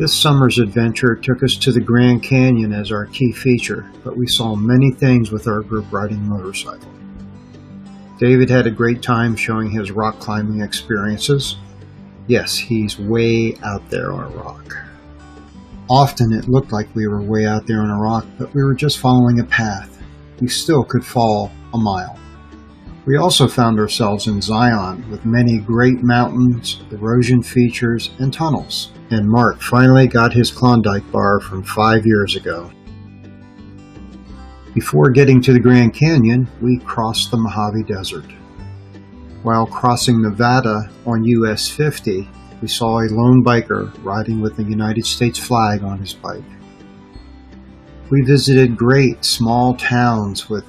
This summer's adventure took us to the Grand Canyon as our key feature, but we saw many things with our group riding motorcycle. David had a great time showing his rock climbing experiences. Yes, he's way out there on a rock. Often it looked like we were way out there on a rock, but we were just following a path. We still could fall a mile. We also found ourselves in Zion with many great mountains, erosion features, and tunnels. And Mark finally got his Klondike bar from 5 years ago. Before getting to the Grand Canyon, we crossed the Mojave Desert. While crossing Nevada on US 50, we saw a lone biker riding with the United States flag on his bike. We visited great small towns with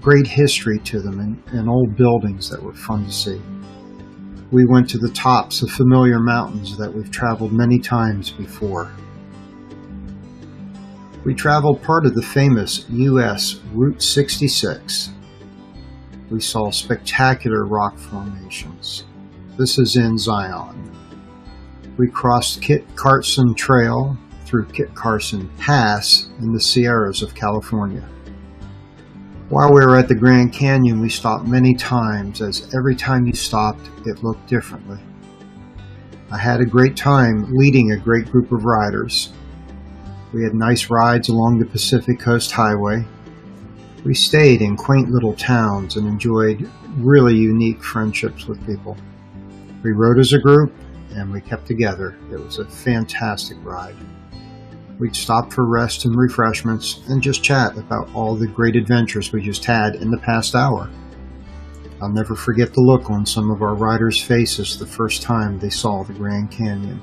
great history to them and old buildings that were fun to see. We went to the tops of familiar mountains that we've traveled many times before. We traveled part of the famous US Route 66. We saw spectacular rock formations. This is in Zion. We crossed Kit Carson Trail through Kit Carson Pass in the Sierras of California. While we were at the Grand Canyon, we stopped many times, as every time you stopped, it looked differently. I had a great time leading a great group of riders. We had nice rides along the Pacific Coast Highway. We stayed in quaint little towns and enjoyed really unique friendships with people. We rode as a group and we kept together. It was a fantastic ride. We'd stop for rest and refreshments and just chat about all the great adventures we just had in the past hour. I'll never forget the look on some of our riders' faces the first time they saw the Grand Canyon.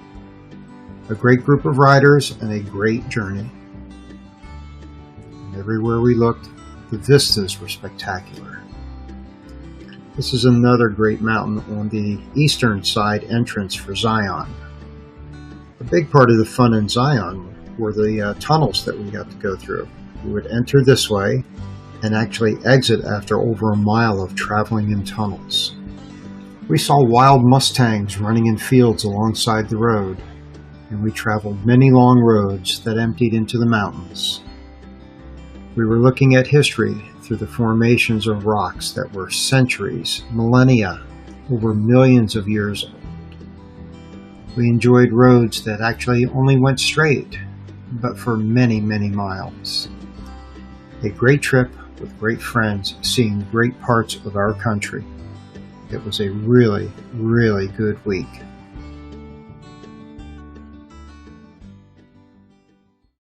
A great group of riders and a great journey. And everywhere we looked, the vistas were spectacular. This is another great mountain on the eastern side entrance for Zion. A big part of the fun in Zion were the tunnels that we got to go through. We would enter this way and actually exit after over a mile of traveling in tunnels. We saw wild mustangs running in fields alongside the road, and we traveled many long roads that emptied into the mountains. We were looking at history through the formations of rocks that were centuries, millennia, over millions of years old. We enjoyed roads that actually only went straight, but for many, many miles. A great trip with great friends, seeing great parts of our country. It was a really, really good week.